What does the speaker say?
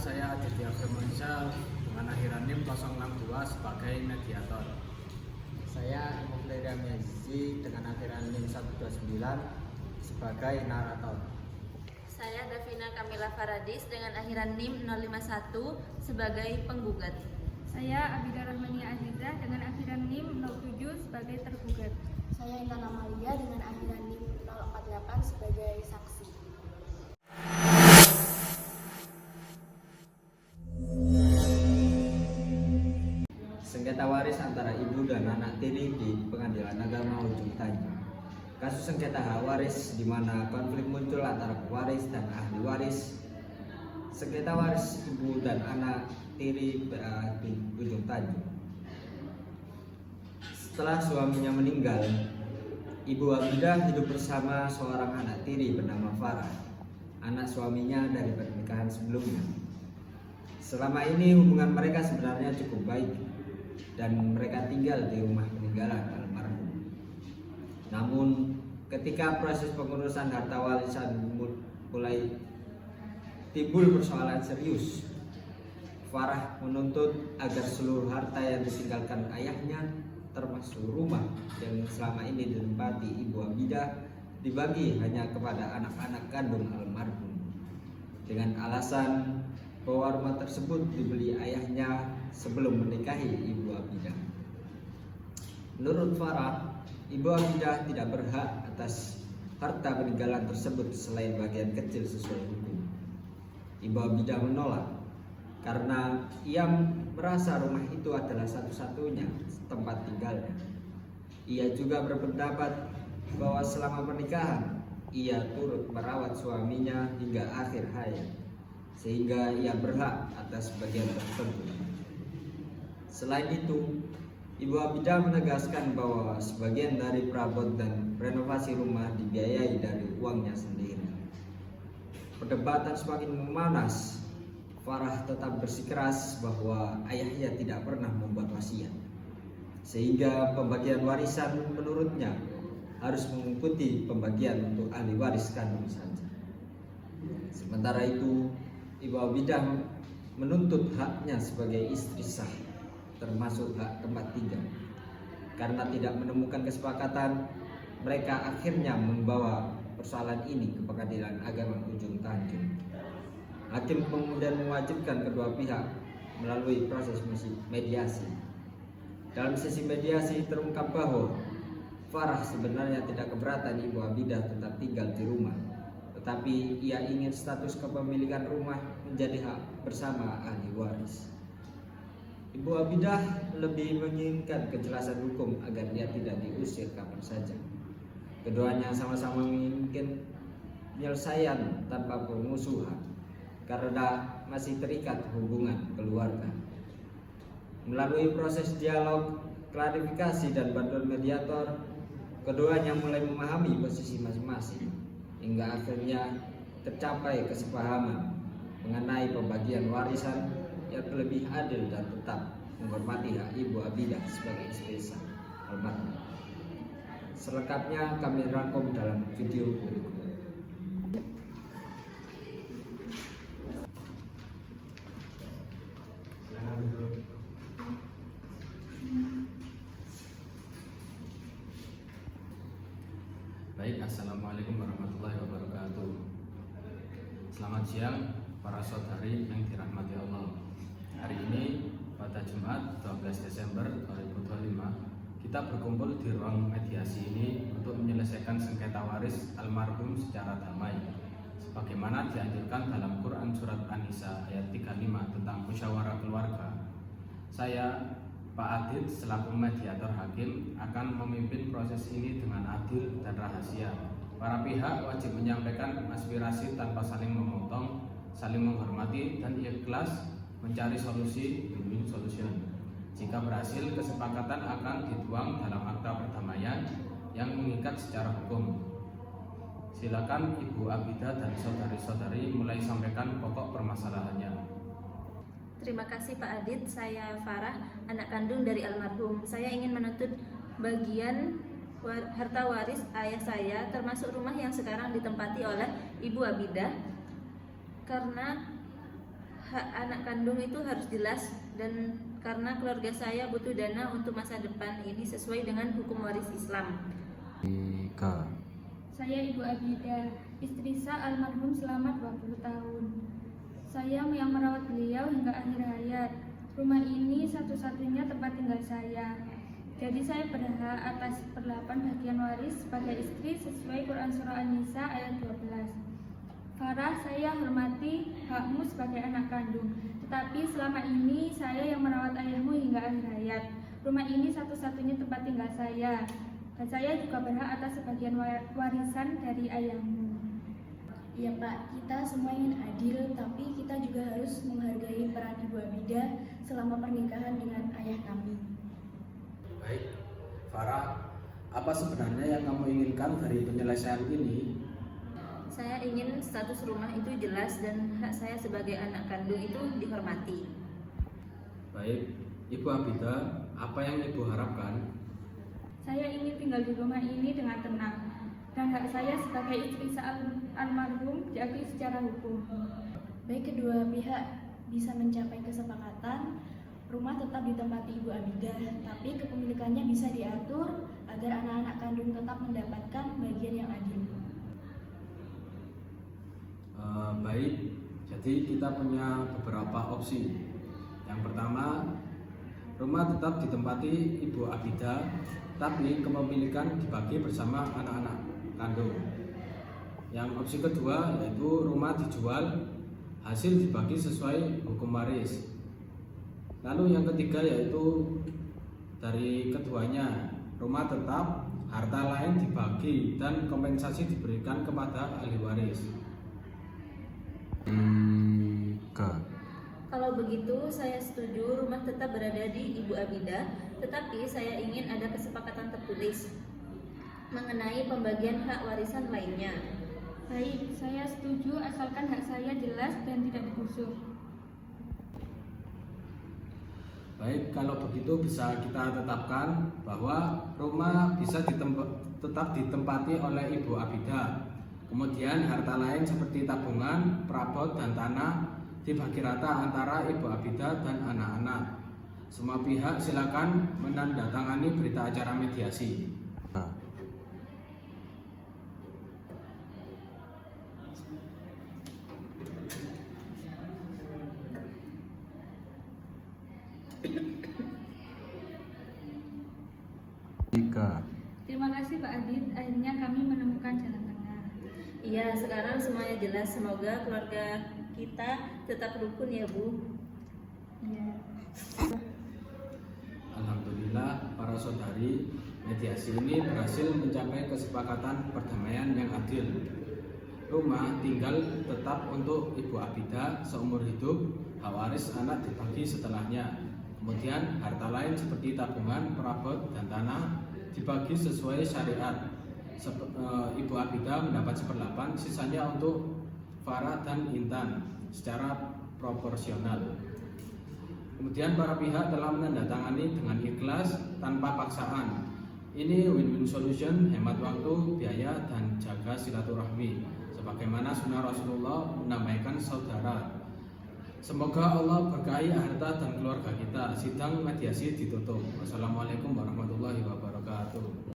saya Aditya Firmansyah dengan akhiran NIM 062 sebagai mediator. Saya Mufliria Mezi dengan akhiran NIM 129 sebagai narator. Saya Davina Kamila Faradis dengan akhiran NIM 051 sebagai penggugat. Saya Abida Rahmania Aziza dengan akhiran NIM 07 sebagai tergugat. Saya Intan Amalia dengan akhiran NIM 048 sebagai saksi. Sengketa waris antara ibu dan anak tiri di Pengadilan Agama Ujung Tanjung. Kasus sengketa hak waris di mana konflik muncul antara pewaris dan ahli waris. Sengketa waris ibu dan anak tiri di Ujung Tanjung. Setelah suaminya meninggal, Ibu Abidah hidup bersama seorang anak tiri bernama Farah, anak suaminya dari pernikahan sebelumnya. Selama ini hubungan mereka sebenarnya cukup baik dan mereka tinggal di rumah peninggalan almarhum. Namun ketika proses pengurusan harta warisan mulai timbul persoalan serius, Farah menuntut agar seluruh harta yang ditinggalkan ayahnya, termasuk rumah yang selama ini ditempati Ibu Abidah, dibagi hanya kepada anak-anak kandung almarhum, dengan alasan bahwa rumah tersebut dibeli ayahnya sebelum menikahi Ibu Abidah. Menurut Farah, Ibu Abidah tidak berhak atas harta peninggalan tersebut selain bagian kecil sesuai hukum. Ibu Abidah menolak karena ia merasa rumah itu adalah satu-satunya tempat tinggalnya. Ia juga berpendapat bahwa selama pernikahan ia turut merawat suaminya hingga akhir hayat, sehingga ia berhak atas bagian tertentu. Selain itu, Ibu Abidah menegaskan bahwa sebagian dari perabot dan renovasi rumah dibiayai dari uangnya sendiri. Perdebatan semakin memanas. Farah tetap bersikeras bahwa ayahnya tidak pernah membuat wasiat, sehingga pembagian warisan menurutnya harus mengikuti pembagian untuk ahli waris kandung saja. Sementara itu, Ibu Abidah menuntut haknya sebagai istri sah, termasuk hak tempat tinggal. Karena tidak menemukan kesepakatan, mereka akhirnya membawa persoalan ini ke Pengadilan Agama Ujung Tanjung. Hakim kemudian mewajibkan kedua pihak melalui proses mediasi. Dalam sesi mediasi terungkap bahwa Farah sebenarnya tidak keberatan Ibu Abidah tetap tinggal di rumah, tetapi ia ingin status kepemilikan rumah menjadi hak bersama ahli waris. Ibu Abidah lebih menginginkan kejelasan hukum agar ia tidak diusir kapan saja. Keduanya sama-sama menginginkan penyelesaian tanpa permusuhan karena masih terikat hubungan keluarga. Melalui proses dialog, klarifikasi, dan bantuan mediator, keduanya mulai memahami posisi masing-masing hingga akhirnya tercapai kesepahaman mengenai pembagian warisan yang lebih adil dan tetap menghormati hak Ibu Abidah sebagai istri sah almarhum. Selengkapnya kami rangkum dalam video berikut. Baik, assalamualaikum warahmatullahi wabarakatuh. Selamat siang para saudari yang dirahmati Allah. Hari ini pada Jumat 12 Desember 2025 kita berkumpul di ruang mediasi ini untuk menyelesaikan sengketa waris almarhum secara damai, sebagaimana dianjurkan dalam Quran Surat An-Nisa ayat 35 tentang musyawarah keluarga. Saya, Pak Adit selaku mediator hakim akan memimpin proses ini dengan adil dan rahasia. Para pihak wajib menyampaikan aspirasi tanpa saling memotong, saling menghormati, dan ikhlas mencari solusi win-win solution. Jika berhasil, kesepakatan akan dituang dalam akta perdamaian yang mengikat secara hukum. Silakan Ibu Abidah dan saudari-saudari mulai sampaikan pokok permasalahannya. Terima kasih Pak Adit, saya Farah, anak kandung dari almarhum. Saya ingin menuntut bagian harta waris ayah saya, termasuk rumah yang sekarang ditempati oleh Ibu Abidah, karena hak anak kandung itu harus jelas, dan karena keluarga saya butuh dana untuk masa depan ini sesuai dengan hukum waris Islam. 3. Saya Ibu Abida, istri Sa almarhum selama 20 tahun. Saya yang merawat beliau hingga akhir hayat. Rumah ini satu-satunya tempat tinggal saya. Jadi saya berhak atas seperlapan bagian waris sebagai istri sesuai Quran Surah An-Nisa ayat 12. Farah, saya hormati hakmu sebagai anak kandung. Tetapi selama ini saya yang merawat ayahmu hingga akhir hayat. Rumah ini satu-satunya tempat tinggal saya. Dan saya juga berhak atas sebagian warisan dari ayahmu. Iya Pak, kita semua ingin adil, tapi kita juga harus menghargai peran Ibu Abidah selama pernikahan dengan ayah kami. Baik, Farah, apa sebenarnya yang kamu inginkan dari penyelesaian ini? Saya ingin status rumah itu jelas dan hak saya sebagai anak kandung itu dihormati. Baik, Ibu Abida, apa yang Ibu harapkan? Saya ingin tinggal di rumah ini dengan tenang, dan hak saya sebagai istri Sa almarhum diakui secara hukum. Baik kedua pihak bisa mencapai kesepakatan, rumah tetap ditempati Ibu Abidah, tapi kepemilikannya bisa diatur agar anak-anak kandung tetap mendapatkan bagian yang adil. Baik, jadi kita punya beberapa opsi. Yang pertama, rumah tetap ditempati Ibu Abida, tapi kepemilikan dibagi bersama anak-anak kandung. Yang opsi kedua yaitu rumah dijual, hasil dibagi sesuai hukum waris. Lalu yang ketiga yaitu dari keduanya, rumah tetap, harta lain dibagi dan kompensasi diberikan kepada ahli waris. 3. Kalau begitu saya setuju rumah tetap berada di Ibu Abidah, tetapi saya ingin ada kesepakatan tertulis mengenai pembagian hak warisan lainnya. Baik, saya setuju asalkan hak saya jelas dan tidak digusur. Baik, kalau begitu bisa kita tetapkan bahwa rumah bisa tetap ditempati oleh Ibu Abida. Kemudian harta lain seperti tabungan, perabot, dan tanah dibagi rata antara Ibu Abida dan anak-anak. Semua pihak silakan menandatangani berita acara mediasi. Terima kasih Pak Adit, akhirnya kami menemukan jalan tengah. Iya, sekarang semuanya jelas. Semoga keluarga kita tetap rukun ya Bu. Iya. Alhamdulillah, para saudari, mediasi ini berhasil mencapai kesepakatan perdamaian yang adil. Rumah tinggal tetap untuk Ibu Abida seumur hidup, hak waris anak dibagi setelahnya. Kemudian harta lain seperti tabungan, perabot, dan tanah dibagi sesuai syariat. Ibu Abida mendapat 1/8, sisanya untuk Farah dan Intan secara proporsional. Kemudian para pihak telah menandatangani dengan ikhlas tanpa paksaan. Ini win-win solution, hemat waktu, biaya, dan jaga silaturahmi. Sebagaimana sunnah Rasulullah menambahkan saudara. Semoga Allah berkahi harta dan keluarga kita. Sidang mediasi ditutup. Wassalamualaikum warahmatullahi wabarakatuh.